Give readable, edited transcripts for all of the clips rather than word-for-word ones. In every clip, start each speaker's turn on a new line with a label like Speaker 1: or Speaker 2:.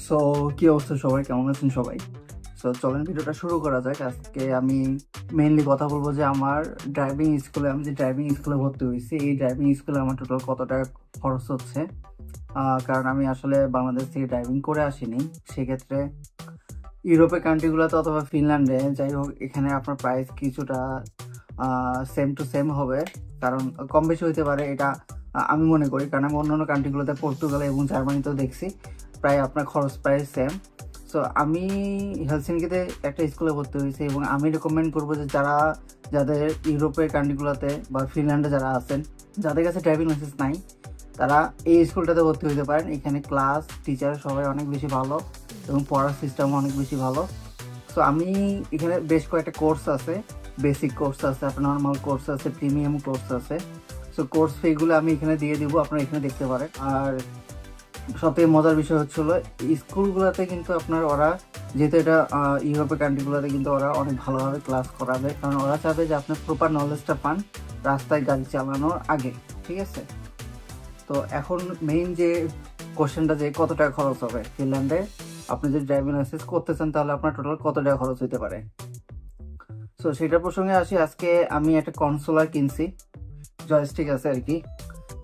Speaker 1: So কি অবস্থা সবাই, কেমন আছেন সবাই? সো চলেন ভিডিওটা শুরু করা যাক। আজকে আমি মেইনলি কথা বলবো যে আমার ড্রাইভিং স্কুলে, আমি যে ড্রাইভিং স্কুলে ভর্তি হয়েছি, এই ড্রাইভিং স্কুলে আমার টোটাল কত টাকা খরচ হচ্ছে। কারণ আমি আসলে বাংলাদেশ থেকে ড্রাইভিং করে আসিনি, সেক্ষেত্রে ইউরোপের কান্ট্রিগুলোতে অথবা ফিনল্যান্ডে যাই হোক, এখানে আপনার প্রাইস কিছুটা সেম টু সেম হবে, কারণ কম বেশি হইতে পারে এটা আমি মনে করি। কারণ আমি অন্যান্য কান্ট্রিগুলোতে পর্তুগাল এবং জার্মানিতেও দেখছি প্রায় আপনার খরচ প্রায় সেম। সো আমি হেলসিঙ্কিতে একটা স্কুলে ভর্তি হয়েছি এবং আমি রেকমেন্ড করবো যে যাদের ইউরোপের কান্ট্রিগুলোতে বা ফিনল্যান্ডে যারা আছেন, যাদের কাছে ড্রাইভিং লাইসেন্স নাই, তারা এই স্কুলটাতে ভর্তি হতে পারেন। এখানে ক্লাস, টিচার সবাই অনেক বেশি ভালো এবং পড়ার সিস্টেমও অনেক বেশি ভালো। সো আমি এখানে বেশ কয়েকটা কোর্স আছে, বেসিক কোর্স আছে, আপনার নর্মাল কোর্স আছে, প্রিমিয়াম কোর্স আছে। সো কোর্স ফিগুলো আমি এখানে দিয়ে দিব, আপনারা এখানে দেখতে পারেন। আর সবথেকে মজার বিষয় হচ্ছিল স্কুলগুলোতে কিন্তু আপনার ওরা, যেহেতু এটা ইউরোপের কান্ট্রিগুলোতে কিন্তু ওরা অনেক ভালোভাবে ক্লাস করাবে, কারণ ওরা চাবে যে আপনার প্রপার নলেজটা পান রাস্তায় গাড়ি চালানোর আগে, ঠিক আছে? তো এখন মেইন যে কোশ্চেনটা, যে কত টাকা খরচ হবে ফিনল্যান্ডে আপনি যদি ড্রাইভিং লাইসেন্স করতে চান, তাহলে আপনার টোটাল কত টাকা খরচ হতে পারে। সো সেটার প্রসঙ্গে আসি। আজকে আমি একটা কনসোলার কিনছি, জয়স্টিক আছে আর কি,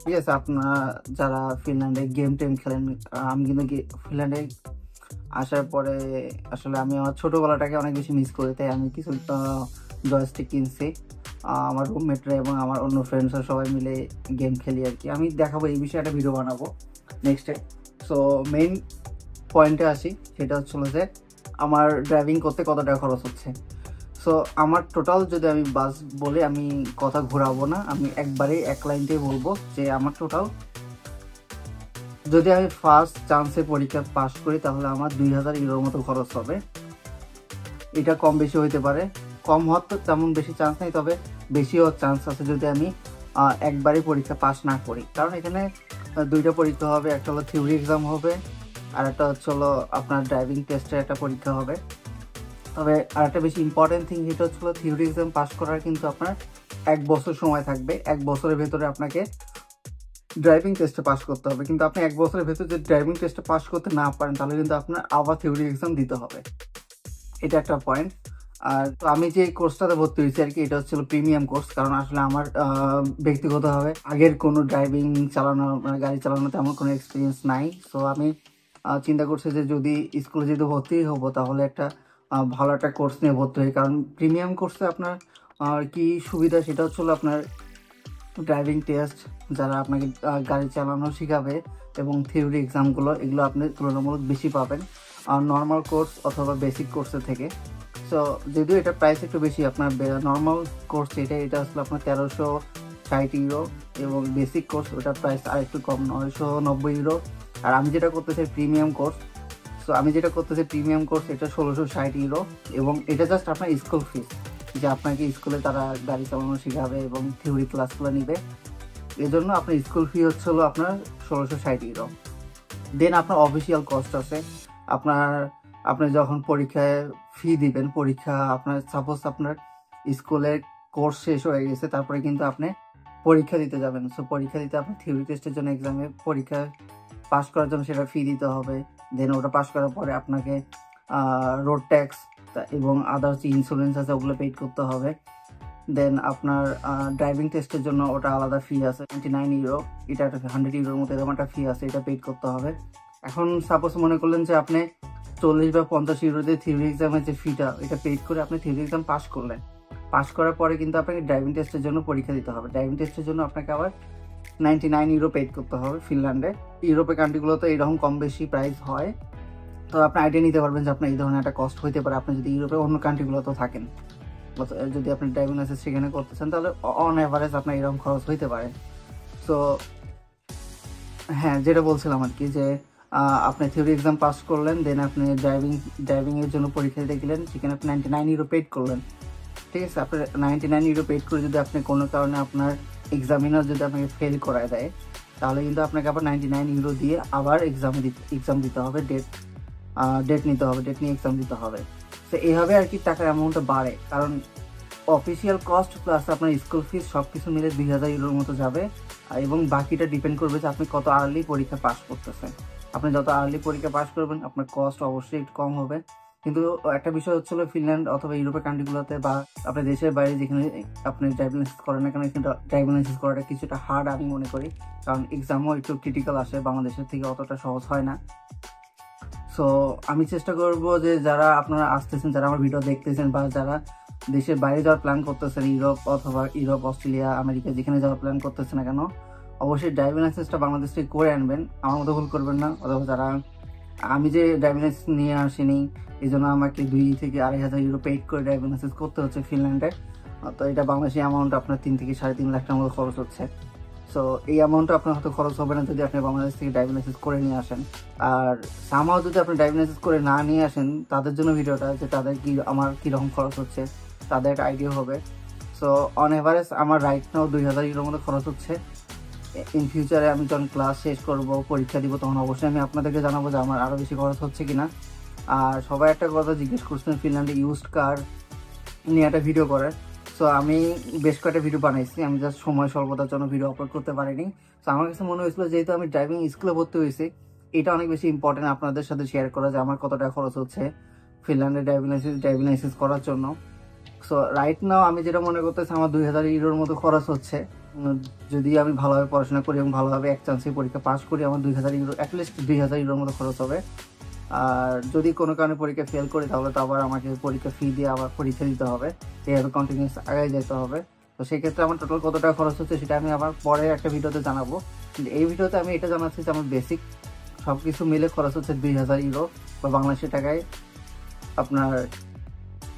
Speaker 1: ঠিক আছে? আপনারা যারা ফিনল্যান্ডে গেম টেম খেলেন, আমি কিন্তু ফিনল্যান্ডে আসার পরে আসলে আমি আমার ছোটোবেলাটাকে অনেক বেশি মিস করি, তাই আমি কিছু জয়স্টিক কিনছি। আমার রুমমেটরা এবং আমার অন্য ফ্রেন্ডসরা সবাই মিলে গেম খেলি আর কি। আমি দেখাবো, এই বিষয়ে একটা ভিডিও বানাবো নেক্সটে। সো মেইন পয়েন্টে আসি, সেটা হচ্ছিল যে আমার ড্রাইভিং করতে কত টাকা খরচ হচ্ছে। সো আমার টোটাল, যদি আমি বাস বলে, আমি কথা ঘোরাবো না, আমি একবারেই এক লাইনতেই বলবো যে আমার টোটাল, যদি আমি ফার্স্ট চান্সে পরীক্ষা পাস করি, তাহলে আমার 2000 ইউরোর মতো খরচ হবে। এটা কম বেশি হইতে পারে, কম হওয়ার তো তেমন বেশি চান্স নেই, তবে বেশি হওয়ার চান্স আছে যদি আমি একবারে পরীক্ষা পাস না করি। কারণ এখানে দুইটা পরীক্ষা হবে, একটা হলো থিওরি এক্সাম হবে, আর একটা হচ্ছে হলো আপনার ড্রাইভিং টেস্টের একটা পরীক্ষা হবে। তবে আরেকটা বেশি ইম্পর্টেন্ট থিং, যেটা হচ্ছিল থিওরি এক্সাম পাস করার কিন্তু আপনার 1 বছর সময় থাকবে। 1 বছরের ভেতরে আপনাকে ড্রাইভিং টেস্টে পাস করতে হবে, কিন্তু আপনি 1 বছরের ভেতরে যদি ড্রাইভিং টেস্টে পাস করতে না পারেন, তাহলে কিন্তু আপনার আবার থিওরি এক্সাম দিতে হবে। এটা একটা পয়েন্ট। আর তো আমি যে কোর্সটাতে ভর্তি হয়েছি আর কি, এটা হচ্ছিল প্রিমিয়াম কোর্স, কারণ আসলে আমার ব্যক্তিগতভাবে আগের কোনো ড্রাইভিং চালানো, মানে গাড়ি চালানো তেমন কোনো এক্সপিরিয়েন্স নাই। সো আমি চিন্তা করছি যে যদি স্কুলে যেহেতু ভর্তি হবো, তাহলে একটা ভালো একটা কোর্স নিয়ে ভর্তি হই। কারণ প্রিমিয়াম কোর্সে আপনার কি সুবিধা, সেটা হচ্ছিল আপনার ড্রাইভিং টেস্ট, যারা আপনাকে গাড়ি চালানো শেখাবে, এবং থিওরি এক্সামগুলো, এগুলো আপনি তুলনামূলক বেশি পাবেন নর্মাল কোর্স অথবা বেসিক কোর্সের থেকে। সো যদিও এটা প্রাইস একটু বেশি, আপনার নর্মাল কোর্স এটা আসলে আপনার 1360 ইউরো, এবং বেসিক কোর্স ওটার প্রাইস আর একটু কম, 990 ইউরো। আর আমি যেটা করতে চাই প্রিমিয়াম কোর্স, সো আমি যেটা করতে চাই প্রিমিয়াম কোর্স, এটা 1660 ইউরো, এবং এটা জাস্ট আপনার স্কুল ফিস, যে আপনাকে স্কুলে তারা গাড়ি চালানো শেখাবে এবং থিওরি ক্লাসগুলো নিবে, এই জন্য আপনার স্কুল ফি হচ্ছে হলো আপনার 1660 ইউরো। দেন আপনার অফিসিয়াল কস্ট আছে, আপনি যখন পরীক্ষায় ফি দিবেন, পরীক্ষা আপনার সাপোজ আপনার স্কুলের কোর্স শেষ হয়ে গেছে, তারপরে কিন্তু আপনি পরীক্ষা দিতে যাবেন। সো পরীক্ষা দিতে আপনার থিওরি টেস্টের জন্য, এক্সামে পরীক্ষা পাস করার জন্য সেটা ফি দিতে হবে। দেন ওটা পাস করার পরে আপনাকে রোড ট্যাক্স এবং আদার্স ইন্স্যুরেন্স আছে, ওগুলো পেড করতে হবে। দেন আপনার ড্রাইভিং টেস্টের জন্য ওটা আলাদা ফি আছে 99 ইউরো, এটা একটা 100 ইউরোর মতো এরকম একটা ফি আছে, এটা পেড করতে হবে। এখন সাপোজ মনে করলেন যে আপনি 40 বা 50 ইউরো দিয়ে থিওরি এক্সামের যে ফিটা, এটা পেড করে আপনি থিওরি এক্সাম পাস করলেন। পাস করার পরে কিন্তু আপনাকে ড্রাইভিং টেস্টের জন্য পরীক্ষা দিতে হবে। ড্রাইভিং টেস্টের জন্য আপনাকে আবার 99 ইউরো পেড করতে হবে ফিনল্যান্ডে। ইউরোপের কান্ট্রিগুলোতে এইরকম কম বেশি প্রাইস হয়, তো আপনি আইডিয়া নিতে পারবেন যে আপনার এই ধরনের একটা কস্ট হইতে পারে আপনি যদি ইউরোপের অন্য কান্ট্রিগুলোতেও থাকেন। যদি আপনি ড্রাইভিং লাইসেন্স সেখানে করতে চান, তাহলে অন অ্যাভারেজ আপনার এরকম খরচ হইতে পারে। সো হ্যাঁ, যেটা বলছিলাম আর কি, যে আপনি থিওরি এক্সাম পাস করলেন, দেন আপনি ড্রাইভিংয়ের জন্য পরীক্ষা দিতে গেলেন, সেখানে আপনি 99 ইউরো পেড করলেন, ঠিক আছে? আপনার 99 ইউরো পেড করে যদি আপনি কোনো কারণে আপনার এক্সামিনার যদি আপনাকে ফেল করায় দেয়, তাহলে কিন্তু আপনাকে আবার 99 ইউরো দিয়ে আবার এক্সাম দিতে হবে, ডেট নিতে হবে, ডেট নিয়ে এক্সাম দিতে হবে। তো এইভাবে আর কি টাকার অ্যামাউন্টটা বাড়ে, কারণ অফিসিয়াল কস্ট প্লাস আপনার স্কুল ফিস সব কিছু মিলে 2000 ইউরোর মতো যাবে, এবং বাকিটা ডিপেন্ড করবে যে আপনি কত আর্লি পরীক্ষা পাস করতেছেন। আপনি যত আর্লি পরীক্ষা পাস করবেন আপনার কস্ট অবশ্যই একটু কম হবে। কিন্তু একটা বিষয় হচ্ছিল ফিনল্যান্ড অথবা ইউরোপের কান্ট্রিগুলোতে বা আপনার দেশের বাইরে যেখানে আপনি ড্রাইভিং লাইসেন্স করেন না কেন, কিন্তু ড্রাইভিং লাইসেন্স করাটা কিছুটা হার্ড আমি মনে করি, কারণ এক্সামও একটু ক্রিটিক্যাল আসে, বাংলাদেশের থেকে অতটা সহজ হয় না। সো আমি চেষ্টা করব যে যারা আপনারা আসতেছেন, যারা আমার ভিডিও দেখতেছেন বা যারা দেশের বাইরে যাওয়ার প্ল্যান করতেছেন, ইউরোপ, অস্ট্রেলিয়া, আমেরিকা, যেখানে যাওয়ার প্ল্যান করতেছেন না কেন, অবশ্যই ড্রাইভিং লাইসেন্সটা বাংলাদেশ থেকে করে আনবেন, আমার মতো ভুল করবেন না। অথবা যারা আমি যে ড্রাইভিং লাইসেন্স নিয়ে আসিনি এই জন্য আমাকে 2,000 থেকে 2,500 ইউরো পেড করে ড্রাইভিং লাইসেন্স করতে হচ্ছে ফিনল্যান্ডে, তো এটা বাংলাদেশি অ্যামাউন্ট আপনার 3 থেকে 3.5 লাখ টাকার মতো খরচ হচ্ছে। সো এই অ্যামাউন্টটা আপনার হয়তো খরচ হবে না যদি আপনি বাংলাদেশ থেকে ড্রাইভিং লাইসেন্স করে নিয়ে আসেন। আর সামহাও যদি আপনি ড্রাইভিং লাইসেন্স করে না নিয়ে আসেন, তাদের জন্য ভিডিওটা, যে তাদের আমার কীরকম খরচ হচ্ছে তাদের একটা আইডিয়া হবে। সো অন এভারেজ আমার রাইট নাও 2,000 ইউরোর মতো খরচ হচ্ছে। ইন ফিউচারে আমি যখন ক্লাস শেষ করব, পরীক্ষা দিব, তখন অবশ্যই আমি আপনাদেরকে জানাবো যে আমার আরও বেশি খরচ হচ্ছে কিনা। আর সবাই একটা কথা জিজ্ঞেস করছেন ফিনল্যান্ডে ইউজড কার নিয়ে একটা ভিডিও করার। সো আমি বেশ কয়েকটা ভিডিও বানাইছি, আমি জাস্ট সময় স্বল্পতার জন্য ভিডিও আপলোড করতে পারিনি। সো আমার কাছে মনে হয়েছিল যেহেতু আমি ড্রাইভিং স্কুলে ভর্তি হয়েছি, এটা অনেক বেশি ইম্পর্টেন্ট আপনাদের সাথে শেয়ার করা, যে আমার কত টাকা খরচ হচ্ছে ফিনল্যান্ডে ড্রাইভিং লাইসেন্স করার জন্য। সো রাইট নাও আমি যেটা মনে করতেছি আমার 2,000 ইউরোর মতো খরচ হচ্ছে। যদি আমি ভালোভাবে পড়াশোনা করি এবং ভালোভাবে এক চান্সে পরীক্ষা পাস করি, আমার 2,000 ইউরো, অ্যাটলিস্ট 2,000 ইউরোর মতো খরচ হবে। আর যদি কোনো কারণে পরীক্ষা ফেল করি তাহলে তো আবার আমাকে পরীক্ষা ফি দিয়ে আবার পরীক্ষা দিতে হবে, এইভাবে কন্টিনিউস আগায় যেতে হবে। তো সেক্ষেত্রে আমার টোটাল কত টাকা খরচ হচ্ছে সেটা আমি আবার পরে একটা ভিডিওতে জানাবো। কিন্তু এই ভিডিওতে আমি এটা জানাচ্ছি যে আমার বেসিক সব কিছু মিলে খরচ হচ্ছে 2,000 ইউরো, বা বাংলাদেশি টাকায় আপনার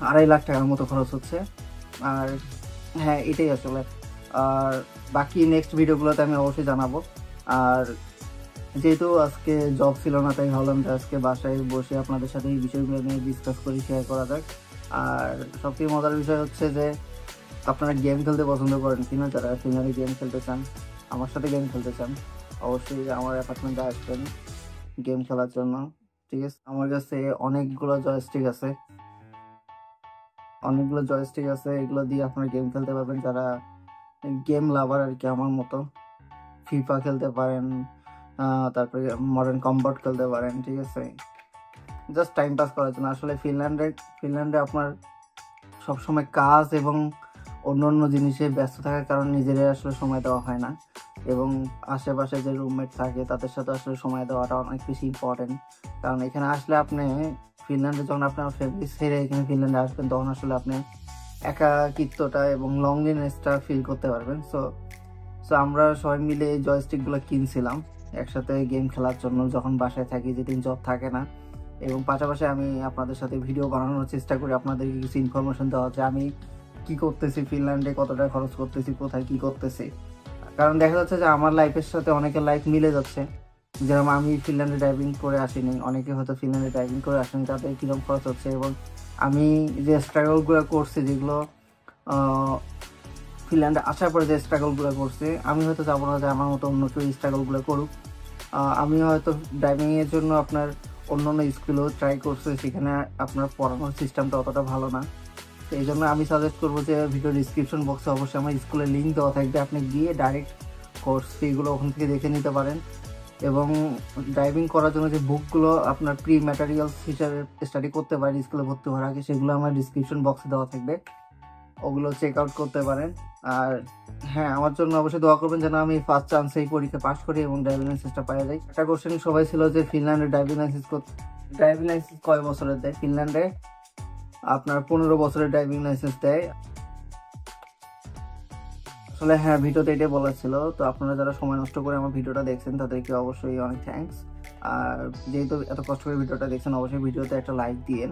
Speaker 1: 2.5 লাখ টাকার মতো খরচ হচ্ছে। আর হ্যাঁ, এটাই আসলে। আর বাকি নেক্সট ভিডিওগুলোতে আমি অবশ্যই জানাবো। আর যেহেতু আজকে জব ছিল না, তাই ভাবলাম যে আজকে বাসায় বসে আপনাদের সাথে এই বিষয়গুলো নিয়ে ডিসকাস করি, শেয়ার করা যাক। আর সবথেকে মজার বিষয় হচ্ছে যে আপনারা গেম খেলতে পছন্দ করেন কিনা, যারা ফিনালি গেম খেলতে চান, আমার সাথে গেম খেলতে চান, অবশ্যই আমার অ্যাপার্টমেন্টে আসবেন গেম খেলার জন্য। ঠিক আছে, আমার কাছে অনেকগুলো জয়স্টিক আছে, এগুলো দিয়ে আপনারা গেম খেলতে পারবেন, যারা গেম লাভার আর কি আমার মতো। ফিফা খেলতে পারেন, তারপরে মডার্ন কম্বাট খেলতে পারেন, ঠিক আছে, জাস্ট টাইম পাস করার জন্য। আসলে ফিনল্যান্ডে আপনার সবসময় কাজ এবং অন্য অন্য জিনিসে ব্যস্ত থাকার কারণে নিজেরাই আসলে সময় দেওয়া হয় না, এবং আশেপাশে যে রুমমেট থাকে তাদের সাথে আসলে সময় দেওয়াটা অনেক বেশি ইম্পর্টেন্ট। কারণ এখানে আসলে আপনি ফিনল্যান্ডে যখন আপনার ফ্যামিলি ছেড়ে এখানে ফিনল্যান্ডে আসবেন, তখন আসলে আপনি একাকিত্বটা এবং লনলিনেসটা ফিল করতে পারবেন। সো আমরা সবাই মিলে এই জয়স্টিকগুলো কিনছিলাম একসাথে গেম খেলার জন্য যখন বাসায় থাকি, যেদিন জব থাকে না। এবং পাশাপাশি আমি আপনাদের সাথে ভিডিও বানানোর চেষ্টা করি, আপনাদেরকে কিছু ইনফরমেশন দেওয়া হচ্ছে আমি কি করতেছি ফিনল্যান্ডে, কত টাকা খরচ করতেছি, কোথায় কি করতেছি। কারণ দেখা যাচ্ছে যে আমার লাইফের সাথে অনেকের লাইফ মিলে যাচ্ছে, যেরকম আমি ফিনল্যান্ডে ড্রাইভিং করে আসিনি, অনেকে হয়তো ফিনল্যান্ডে ড্রাইভিং করে আসেনি, তাদের কীরকম খরচ হচ্ছে, এবং আমি যে স্ট্রাগলগুলো করছি, যেগুলো ফিনল্যান্ডে আসার পরে যে স্ট্রাগলগুলো করছে, আমি হয়তো যাবো না যে আমার মতো অন্য কেউ স্ট্রাগলগুলো করুক। আমি হয়তো ড্রাইভিংয়ের জন্য আপনার অন্য অন্য স্কুলেও ট্রাই করছি, সেখানে আপনার পড়ানোর সিস্টেমটা অতটা ভালো না। তো এই জন্য আমি সাজেস্ট করবো যে ভিডিও ডিসক্রিপশন বক্সে অবশ্যই আমার স্কুলের লিঙ্ক দেওয়া থাকবে, আপনি গিয়ে ডাইরেক্ট কোর্স ফিগুলো ওখান থেকে দেখে নিতে পারেন। এবং ড্রাইভিং করার জন্য যে বুকগুলো আপনার প্রি ম্যাটেরিয়ালস হিসাবে স্টাডি করতে পারেন স্কুলে ভর্তি হওয়ার আগে, সেগুলো আমার ডিসক্রিপশন বক্সে দেওয়া থাকবে, ওগুলো চেক আউট করতে পারেন। আর হ্যাঁ, আমার জন্য অবশ্যই দোয়া করবেন যেন আমি ফার্স্ট চান্সে এই পরীক্ষা পাস করি এবং ড্রাইভিং লাইসেন্সটা পাওয়া যায়। একটা কোশ্চেন সবাই ছিল যে ফিনল্যান্ডে ড্রাইভিং লাইসেন্স কয় বছরের দেয়? ফিনল্যান্ডে আপনার 15 বছরের ড্রাইভিং লাইসেন্স দেয়। আসলে হ্যাঁ, ভিডিওতে এটাই বলার ছিল। তো আপনারা যারা সময় নষ্ট করে আমার ভিডিওটা দেখছেন তাদেরকে অবশ্যই অনেক থ্যাঙ্কস। আর যেহেতু এত কষ্ট করে ভিডিওটা দেখছেন, অবশ্যই ভিডিওতে একটা লাইক দিয়েন।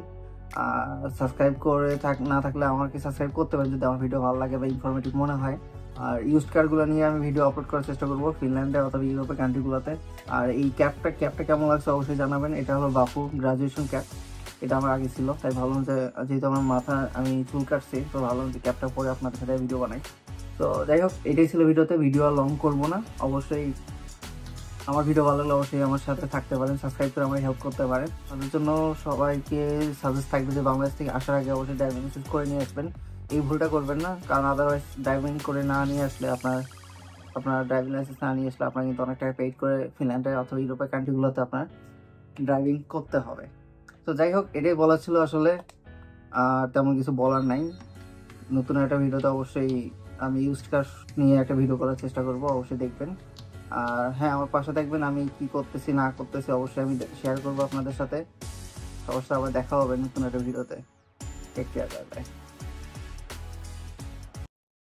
Speaker 1: আর সাবস্ক্রাইব করে না থাকলে আমাকে সাবস্ক্রাইব করতে পারেন যদি আমার ভিডিও ভালো লাগে বা ইনফরমেটিভ মনে হয়। আর ইউজড কারগুলো নিয়ে আমি ভিডিও আপলোড করার চেষ্টা করবো ফিনল্যান্ডে অথবা ইউরোপের কান্ট্রিগুলোতে। আর এই ক্যাপটা কেমন লাগছে অবশ্যই জানাবেন। এটা হলো বাফু গ্রাজুয়েশন ক্যাপ, এটা আমার আগে ছিল, তাই ভাবলাম যে যেহেতু আমার মাথা আমি চুল কাটছি, তো ভাবলাম যে ক্যাপটা পরে আপনাদের সাথে ভিডিও বানাই। তো যাই হোক, এটাই ছিল ভিডিওতে, ভিডিও আর লং করবো না। অবশ্যই আমার ভিডিও ভালো লাগলে অবশ্যই আমার সাথে থাকতে পারেন, সাবস্ক্রাইব করে আমাকে হেল্প করতে পারেন। তাদের জন্য সবাইকে সাজেস্ট থাকবে যে বাংলাদেশ থেকে আসার আগে অবশ্যই ড্রাইভিং লাইসেন্স করে নিয়ে আসবেন। এই ভুলটা করবেন না, কারণ আদারওয়াইজ ড্রাইভিং করে না নিয়ে আসলে আপনার আপনার ড্রাইভিং লাইসেন্স না নিয়ে আসলে আপনার কিন্তু অনেক টাকা পেইড করে ফিনল্যান্ডে অথবা ইউরোপের কান্ট্রিগুলোতে আপনার ড্রাইভিং করতে হবে। তো যাই হোক, এটাই বলা ছিল আসলে, আর তেমন কিছু বলার নাই। নতুন একটা ভিডিওতে অবশ্যই আমি ইউজড কার নিয়ে একটা ভিডিও করার চেষ্টা করব, অবশ্যই দেখবেন। আর হ্যাঁ, আমার পাশে থাকবেন, আমি কি করতেছি না করতেছি অবশ্যই আমি শেয়ার করবো আপনাদের সাথে। অবশ্যই আবার দেখা হবে নতুন একটা ভিডিওতে। Take care, bye by.